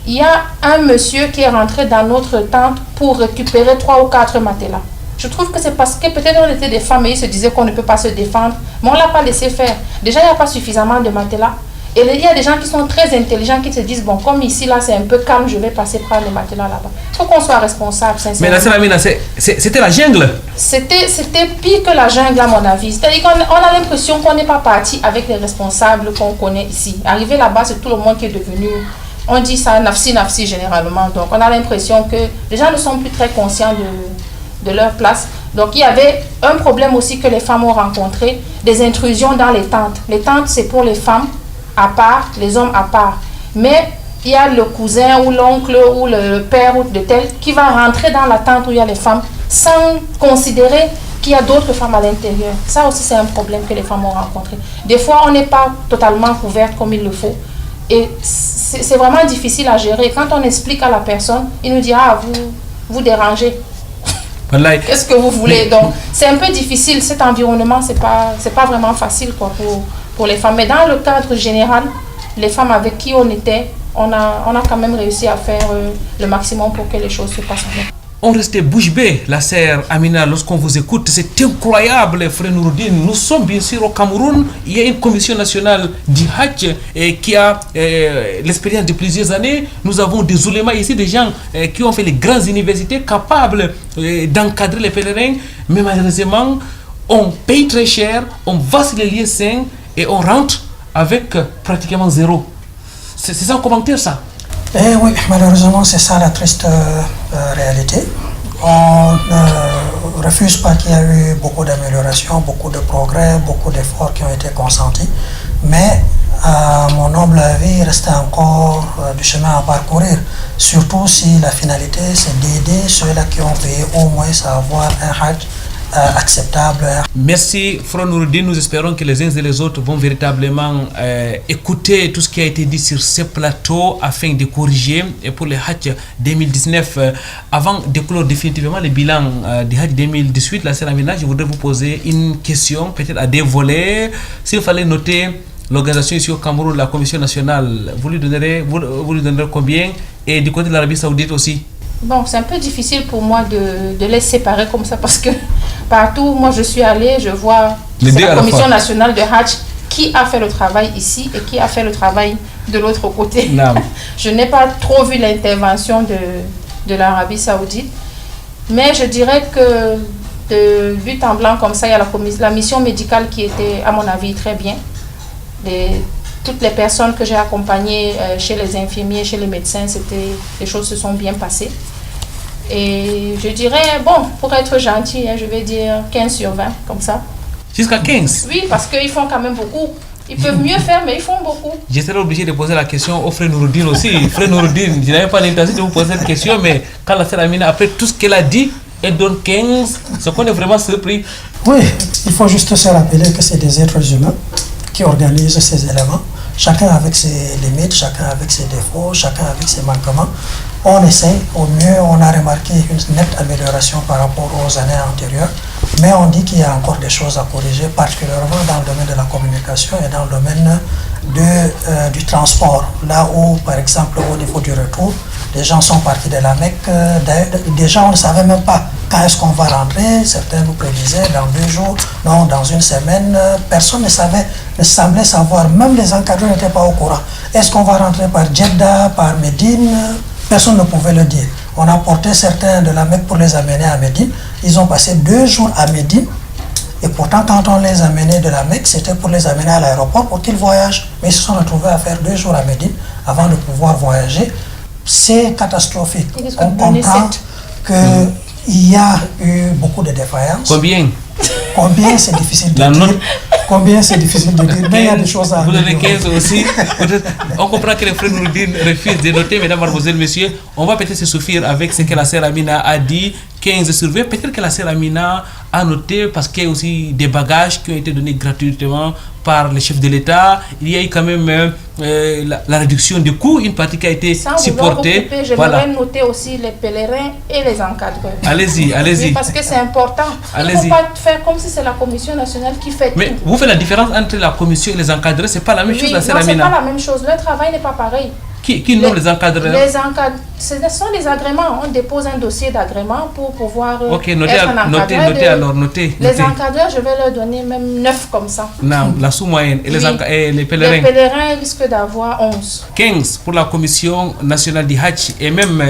il y a un monsieur qui est rentré dans notre tente pour récupérer 3 ou 4 matelas. Je trouve que c'est parce que peut-être on était des femmes et ils se disaient qu'on ne peut pas se défendre, mais on ne l'a pas laissé faire. Déjà, il n'y a pas suffisamment de matelas. Et il y a des gens qui sont très intelligents qui se disent, bon, comme ici, là, c'est un peu calme, je vais passer prendre les matelas là-bas. Il faut qu'on soit responsable, sincèrement. Mais la sœur Amina, c'était la jungle. C'était pire que la jungle, à mon avis. C'est-à-dire qu'on a l'impression qu'on n'est pas parti avec les responsables qu'on connaît ici. Arrivé là-bas, c'est tout le monde qui est devenu... On dit ça, nafsi généralement. Donc, on a l'impression que les gens ne sont plus très conscients de leur place. Donc, il y avait un problème aussi que les femmes ont rencontré, des intrusions dans les tentes. Les tentes, c'est pour les femmes à part, les hommes à part. Mais il y a le cousin ou l'oncle ou le père ou de tel qui va rentrer dans la tente où il y a les femmes sans considérer qu'il y a d'autres femmes à l'intérieur. Ça aussi, c'est un problème que les femmes ont rencontré. Des fois, on n'est pas totalement couverte comme il le faut. Et c'est vraiment difficile à gérer. Quand on explique à la personne, il nous dit, ah, vous dérangez. Qu'est-ce que vous voulez? Donc, c'est un peu difficile. Cet environnement, c'est pas vraiment facile quoi, pour les femmes. Mais dans le cadre général, les femmes avec qui on était, on a quand même réussi à faire le maximum pour que les choses se passent bien. on restait bouche bée, la sœur Amina, lorsqu'on vous écoute. C'est incroyable, frère Nouroudine. Nous sommes bien sûr au Cameroun. Il y a une commission nationale du Hajj qui a l'expérience de plusieurs années. Nous avons des oulémas ici, des gens qui ont fait les grandes universités capables d'encadrer les pèlerins. Mais malheureusement, on paye très cher, on va sur les lieux saints et on rentre avec pratiquement zéro. C'est ça un commentaire, ça? Oui, malheureusement, c'est ça la triste réalité. On ne refuse pas qu'il y a eu beaucoup d'améliorations, beaucoup de progrès, beaucoup d'efforts qui ont été consentis. Mais, à mon humble avis, il reste encore du chemin à parcourir. Surtout si la finalité, c'est d'aider ceux-là qui ont payé au moins à avoir un Hajj acceptable. Merci Frère Nouroudine, nous espérons que les uns et les autres vont véritablement écouter tout ce qui a été dit sur ce plateau afin de corriger. Et pour le Hajj 2019, avant de clore définitivement le bilan du Hajj 2018, la sœur Amina, je voudrais vous poser une question peut-être à deux volets. S'il fallait noter l'organisation ici au Cameroun, la commission nationale, vous lui donnerez combien? Et du côté de l'Arabie Saoudite aussi? Bon, c'est un peu difficile pour moi de les séparer comme ça parce que partout où moi je suis allée, je vois la commission nationale de Hajj qui a fait le travail ici et qui a fait le travail de l'autre côté. Je n'ai pas trop vu l'intervention de l'Arabie Saoudite, mais je dirais que de but en blanc comme ça, il y a la mission médicale qui était à mon avis très bien. Toutes les personnes que j'ai accompagnées chez les infirmiers, chez les médecins, les choses se sont bien passées. Et je dirais, bon, pour être gentil, je vais dire 15 sur 20, comme ça. Jusqu'à 15? Oui, parce qu'ils font quand même beaucoup. Ils peuvent mieux faire, mais ils font beaucoup. Je serais obligé de poser la question au frère Nouroudine aussi. Frère Nouroudine, je n'avais pas l'intention de vous poser cette question, mais quand la sœur Amina, après tout ce qu'elle a dit, elle donne 15, ce qu'on est vraiment surpris. Oui, il faut juste se rappeler que c'est des êtres humains qui organisent ces éléments. Chacun avec ses limites, chacun avec ses défauts, chacun avec ses manquements. On essaie, au mieux, on a remarqué une nette amélioration par rapport aux années antérieures, mais on dit qu'il y a encore des choses à corriger, particulièrement dans le domaine de la communication et dans le domaine du transport. Là où, par exemple, au niveau du retour, les gens sont partis de la Mecque, déjà on ne savait même pas quand est-ce qu'on va rentrer, certains nous prédisaient dans 2 jours, non, dans 1 semaine, personne ne semblait savoir, même les encadreurs n'étaient pas au courant. Est-ce qu'on va rentrer par Jeddah, par Médine? Personne ne pouvait le dire. On a porté certains de la Mecque pour les amener à Médine, ils ont passé 2 jours à Médine, et pourtant quand on les amenait de la Mecque, c'était pour les amener à l'aéroport pour qu'ils voyagent. Mais ils se sont retrouvés à faire 2 jours à Médine avant de pouvoir voyager. C'est catastrophique. On comprend qu'il y a eu beaucoup de défaillances. Combien c'est difficile de dire. Combien c'est difficile de dire. Mais il y a des choses à vous donnez 15 aussi. On comprend que les frères Nouroudine refusent de noter, mesdames, mademoiselles, messieurs. On va peut-être se suffire avec ce que la sœur Amina a dit. 15 sur 20. Peut-être que la sœur Amina a noté parce qu'il y a aussi des bagages qui ont été donnés gratuitement par le chef de l'État. Il y a eu quand même la réduction des coûts, une partie qui a été supportée. J'aimerais noter aussi les pèlerins et les encadreurs. Allez-y. Oui, parce que c'est important. Il ne faut pas faire comme si c'est la commission nationale qui fait tout. Mais vous faites la différence entre la commission et les encadreurs, c'est pas la même chose, la sœur Amina? Non, c'est pas la même chose. Leur travail n'est pas pareil. Qui nomme les encadreurs? Ce sont des agréments. On dépose un dossier d'agrément pour pouvoir notez Les encadreurs, je vais leur donner même 9 comme ça. Non, la sous-moyenne. Et les pèlerins? Les pèlerins risquent d'avoir 11. 15 pour la commission nationale du Hajj et même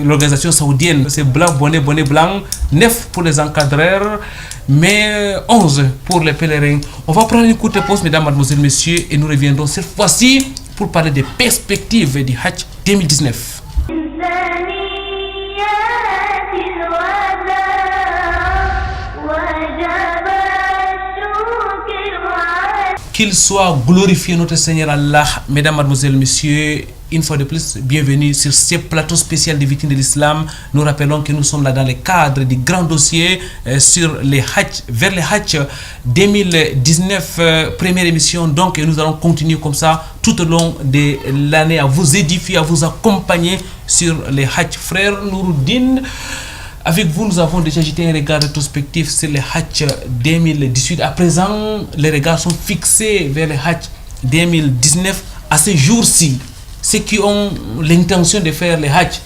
l'organisation saoudienne. C'est blanc, bonnet blanc. 9 pour les encadreurs, mais 11 pour les pèlerins. On va prendre une courte pause, mesdames, mademoiselles, messieurs, et nous reviendrons cette fois-ci pour parler des perspectives du Hajj 2019. Qu'il soit glorifié notre Seigneur Allah, mesdames, mademoiselles, messieurs. Une fois de plus, bienvenue sur ce plateau spécial des victimes de l'islam. Nous rappelons que nous sommes là dans le cadre du grand dossier sur les Hajj, vers les Hajj 2019, première émission. Donc, nous allons continuer comme ça tout au long de l'année à vous édifier, à vous accompagner sur les Hajj. Frère Nouroudine, avec vous, nous avons déjà jeté un regard rétrospectif sur les Hajj 2018. À présent, les regards sont fixés vers les Hajj 2019. À ce jour-ci, ceux qui ont l'intention de faire les Hajj,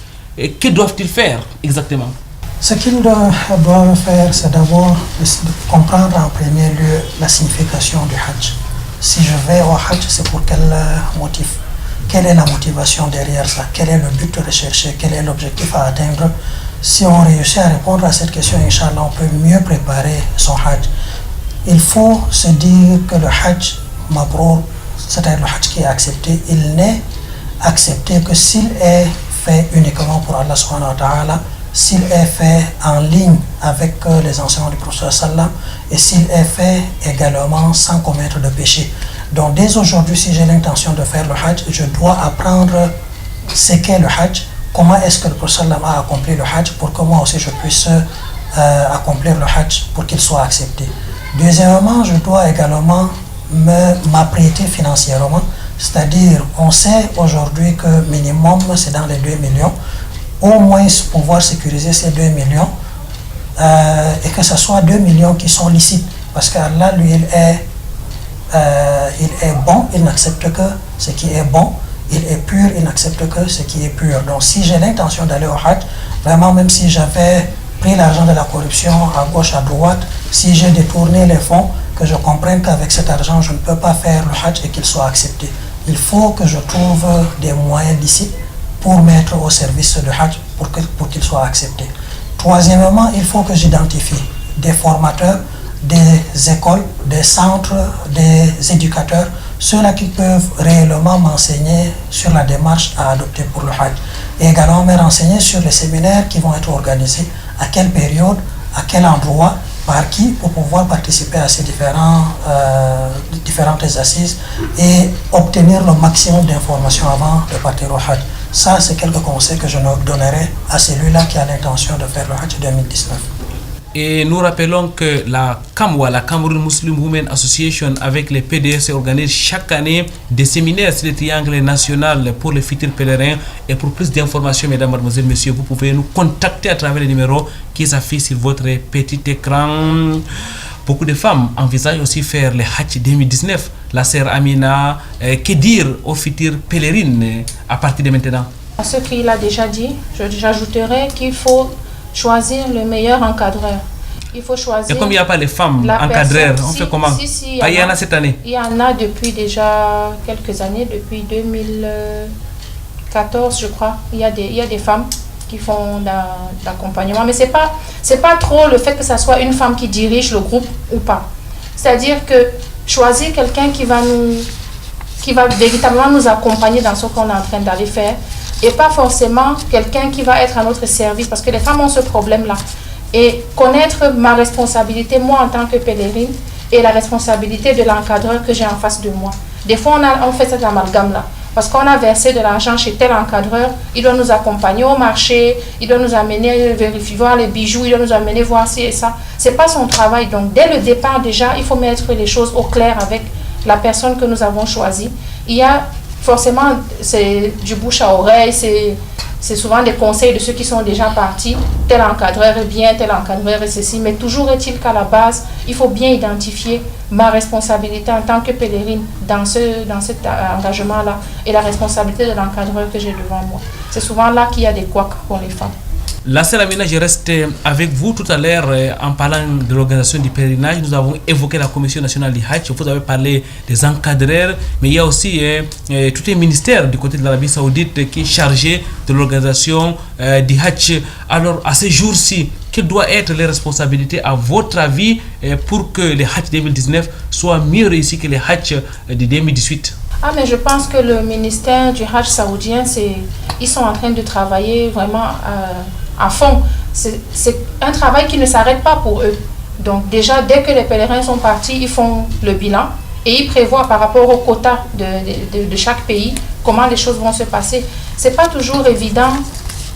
que doivent-ils faire exactement? Ce qu'ils doivent faire, c'est d'abord de comprendre en premier lieu la signification du Hajj. Si je vais au Hajj, c'est pour quel motif? Quelle est la motivation derrière ça? Quel est le but recherché? Quel est l'objectif à atteindre? Si on réussit à répondre à cette question, Inch'Allah, on peut mieux préparer son Hajj. Il faut se dire que le Hajj Mabrour, c'est-à-dire le Hajj qui est accepté, il n'est accepté que s'il est fait uniquement pour Allah subhanahu wa ta'ala, s'il est fait en ligne avec les enseignements du prophète sallam et s'il est fait également sans commettre de péché. Donc dès aujourd'hui, si j'ai l'intention de faire le Hajj, je dois apprendre ce qu'est le Hajj, comment est-ce que le prophète sallam a accompli le Hajj pour que moi aussi je puisse accomplir le Hajj pour qu'il soit accepté. Deuxièmement, je dois également m'apprêter financièrement, c'est-à-dire on sait aujourd'hui que minimum c'est dans les 2 millions, au moins pouvoir sécuriser ces 2 millions et que ce soit 2 millions qui sont licites, parce qu'Allah lui il est bon, il n'accepte que ce qui est bon, il est pur, il n'accepte que ce qui est pur. Donc si j'ai l'intention d'aller au Hajj, vraiment même si j'avais pris l'argent de la corruption à gauche, à droite, si j'ai détourné les fonds, que je comprenne qu'avec cet argent je ne peux pas faire le Hajj et qu'il soit accepté. Il faut que je trouve des moyens licites pour mettre au service de Hajj pour qu'il soit accepté. Troisièmement, il faut que j'identifie des formateurs, des écoles, des centres, des éducateurs, ceux-là qui peuvent réellement m'enseigner sur la démarche à adopter pour le Hajj. Et également me renseigner sur les séminaires qui vont être organisés, à quelle période, à quel endroit, par qui, pour pouvoir participer à ces différentes assises et obtenir le maximum d'informations avant de partir au Hajj. Ça, c'est quelques conseils que je donnerai à celui-là qui a l'intention de faire le Hajj 2019. Et nous rappelons que la CAMWA, la Cameroun Muslim Women Association, avec les PDS, organise chaque année des séminaires sur le triangle national pour les futurs pèlerins. Et pour plus d'informations, mesdames, mademoiselles, messieurs, vous pouvez nous contacter à travers les numéros qui s'affichent sur votre petit écran. Beaucoup de femmes envisagent aussi faire le Hajj 2019. La sœur Amina, que dire aux futures pèlerines à partir de maintenant? À ce qu'il a déjà dit, j'ajouterais qu'il faut choisir le meilleur encadreur. Il faut choisir. Et comme il n'y a pas les femmes encadreurs, on fait comment? Il y en a cette année. Il y en a depuis déjà quelques années, depuis 2014, je crois. Il y a des femmes qui font l'accompagnement. Mais c'est pas trop le fait que ça soit une femme qui dirige le groupe ou pas. C'est-à-dire que choisir quelqu'un qui va véritablement nous accompagner dans ce qu'on est en train d'aller faire, et pas forcément quelqu'un qui va être à notre service, parce que les femmes ont ce problème-là. Et connaître ma responsabilité, moi en tant que pèlerine, et la responsabilité de l'encadreur que j'ai en face de moi. Des fois, on fait cet amalgame-là, parce qu'on a versé de l'argent chez tel encadreur, il doit nous accompagner au marché, il doit nous amener vérifier, voir les bijoux, il doit nous amener voir ci et ça. C'est pas son travail. Donc, dès le départ, déjà, il faut mettre les choses au clair avec la personne que nous avons choisie. Il y a forcément, c'est du bouche à oreille, c'est souvent des conseils de ceux qui sont déjà partis. Tel encadreur est bien, tel encadreur est ceci. Mais toujours est-il qu'à la base, il faut bien identifier ma responsabilité en tant que pèlerine dans cet engagement-là et la responsabilité de l'encadreur que j'ai devant moi. C'est souvent là qu'il y a des couacs pour les femmes. La sœur Amina, je reste avec vous tout à l'heure en parlant de l'organisation du pèlerinage. Nous avons évoqué la Commission nationale du Hajj. Vous avez parlé des encadreurs, mais il y a aussi tout un ministère du côté de l'Arabie Saoudite qui est chargé de l'organisation du Hajj. Alors, à ces jours-ci, quelles doivent être les responsabilités, à votre avis, pour que le Hajj 2019 soit mieux réussi que le Hajj de 2018? Mais je pense que le ministère du Hajj saoudien, ils sont en train de travailler vraiment à fond. C'est un travail qui ne s'arrête pas pour eux. Donc déjà, dès que les pèlerins sont partis, ils font le bilan et ils prévoient par rapport au quota de chaque pays comment les choses vont se passer. C'est pas toujours évident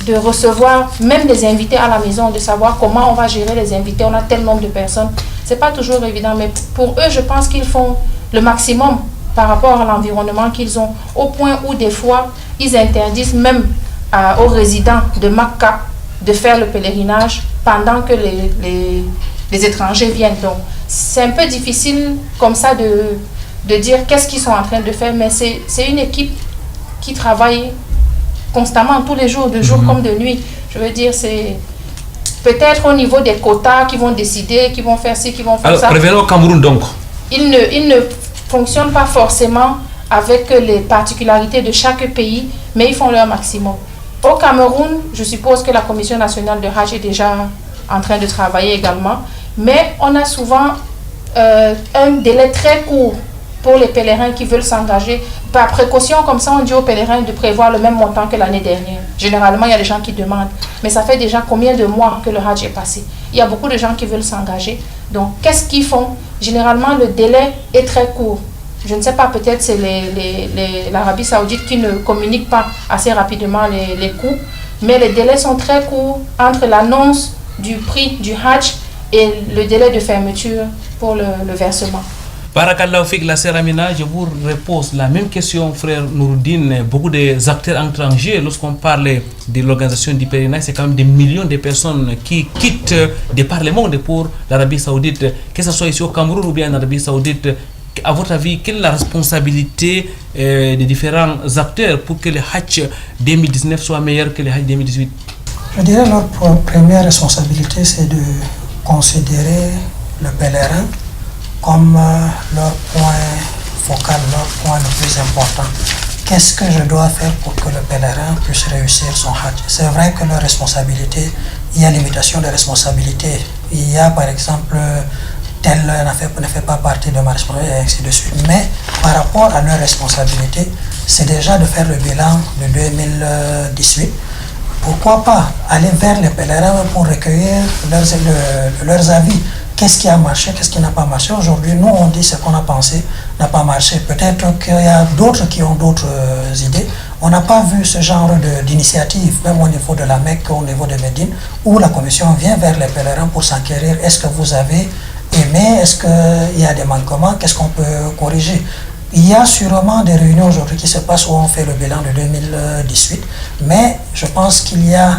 de recevoir même les invités à la maison, de savoir comment on va gérer les invités. On a tel nombre de personnes. C'est pas toujours évident, mais pour eux, je pense qu'ils font le maximum par rapport à l'environnement qu'ils ont, au point où des fois, ils interdisent même aux résidents de Makka de faire le pèlerinage pendant que les étrangers viennent. Donc, c'est un peu difficile comme ça de dire qu'est-ce qu'ils sont en train de faire, mais c'est une équipe qui travaille constamment, tous les jours, de jour comme de nuit. Je veux dire, peut-être au niveau des quotas qui vont décider, qui vont faire ci, qui vont faire ça. Alors, revenons au Cameroun donc. Ils ne fonctionnent pas forcément avec les particularités de chaque pays, mais ils font leur maximum. Au Cameroun, je suppose que la Commission nationale de Hajj est déjà en train de travailler également, mais on a souvent un délai très court pour les pèlerins qui veulent s'engager. Par précaution, comme ça, on dit aux pèlerins de prévoir le même montant que l'année dernière. Généralement, il y a des gens qui demandent, mais ça fait déjà combien de mois que le Hajj est passé? Il y a beaucoup de gens qui veulent s'engager. Donc, qu'est-ce qu'ils font? Généralement, le délai est très court. Je ne sais pas, peut-être c'est l'Arabie Saoudite qui ne communique pas assez rapidement les coûts, mais les délais sont très courts entre l'annonce du prix du Hajj et le délai de fermeture pour le versement. Barakallahu Fik, la sœur Amina, je vous repose la même question, frère Nouroudine. Beaucoup des acteurs étrangers, lorsqu'on parle de l'organisation du pèlerinage, c'est quand même des millions de personnes qui quittent de par le monde pour l'Arabie Saoudite, que ce soit ici au Cameroun ou bien en Arabie Saoudite. À votre avis, quelle est la responsabilité des différents acteurs pour que le Hajj 2019 soit meilleur que le Hajj 2018? Je dirais leur première responsabilité, c'est de considérer le pèlerin comme leur point focal, leur point le plus important. Qu'est-ce que je dois faire pour que le pèlerin puisse réussir son Hajj? C'est vrai que leur responsabilité, il y a limitation de responsabilité. Il y a par exemple tel ne fait pas partie de ma responsabilité, et ainsi de suite. Mais par rapport à leur responsabilité, c'est déjà de faire le bilan de 2018. Pourquoi pas aller vers les pèlerins pour recueillir leurs avis? Qu'est-ce qui a marché, qu'est-ce qui n'a pas marché? Aujourd'hui, nous, on dit ce qu'on a pensé n'a pas marché. Peut-être qu'il y a d'autres qui ont d'autres idées. On n'a pas vu ce genre d'initiative, même au niveau de la Mecque, au niveau de Médine, où la commission vient vers les pèlerins pour s'enquérir. Est-ce que vous avez aimé? Est-ce qu'il y a des manquements? Qu'est-ce qu'on peut corriger? Il y a sûrement des réunions aujourd'hui qui se passent où on fait le bilan de 2018, mais je pense qu'il y a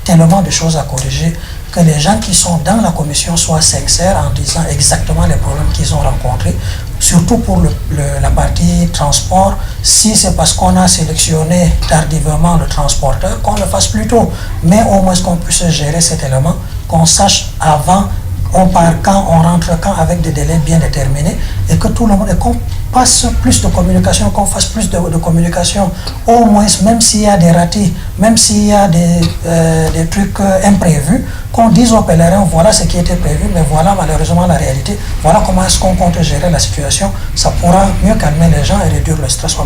tellement de choses à corriger que les gens qui sont dans la commission soient sincères en disant exactement les problèmes qu'ils ont rencontrés, surtout pour la partie transport. Si c'est parce qu'on a sélectionné tardivement le transporteur, qu'on le fasse plus tôt, mais au moins qu'on puisse gérer cet élément, qu'on sache avant on part quand, on rentre quand, avec des délais bien déterminés, et que tout le monde, et qu'on passe plus de communication, qu'on fasse plus de communication, au moins, même s'il y a des ratés, même s'il y a des trucs imprévus, qu'on dise aux pèlerins, voilà ce qui était prévu, mais voilà malheureusement la réalité, voilà comment est-ce qu'on compte gérer la situation, ça pourra mieux calmer les gens et réduire le stress.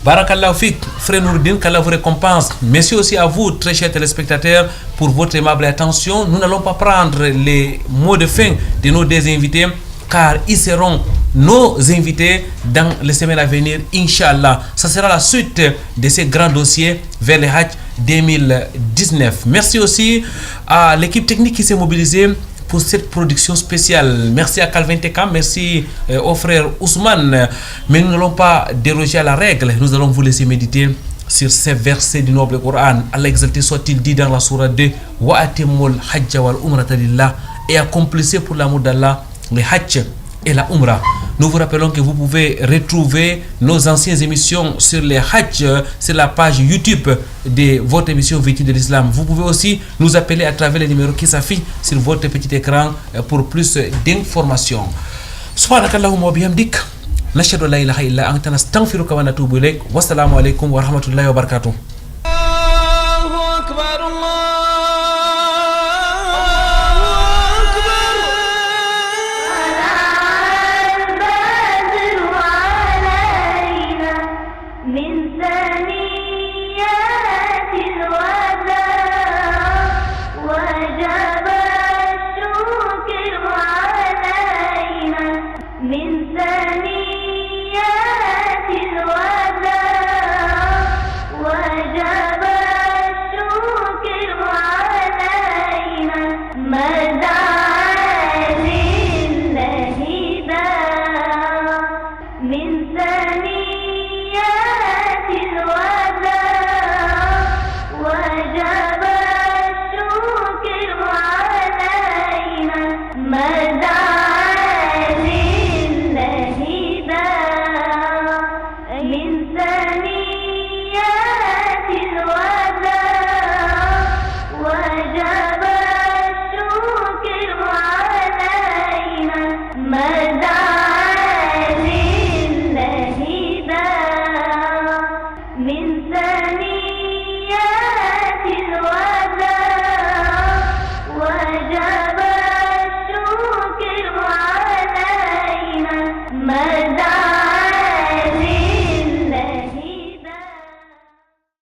Barakallahu Fik, frère Nouroudine, qu'Allah vous récompense. Merci aussi à vous, très chers téléspectateurs, pour votre aimable attention. Nous n'allons pas prendre les mots de fin de nos deux invités, car ils seront nos invités dans les semaines à venir, Inch'Allah. Ça sera la suite de ces grands dossiers vers le Hajj 2019. Merci aussi à l'équipe technique qui s'est mobilisée pour cette production spéciale. Merci à Calvin Tekam, merci au frère Ousmane. Mais nous n'allons pas déroger à la règle. Nous allons vous laisser méditer sur ces versets du noble Coran. Allah exalté soit-il dit dans la sourate 2, Wa atimul hajja wal umrata lillah, et accomplissez pour l'amour d'Allah le Hajj et la Umrah. Nous vous rappelons que vous pouvez retrouver nos anciennes émissions sur les Hajj, sur la page YouTube de votre émission Vécu de l'Islam. Vous pouvez aussi nous appeler à travers les numéros qui s'affichent sur votre petit écran pour plus d'informations. Subhanakallahumma wa bihamdik, nashhadu an la ilaha illa anta, nastaghfiruka wa natubu ilayk. Wassalamu alaikum wa rahmatullahi wa barakatuh. ما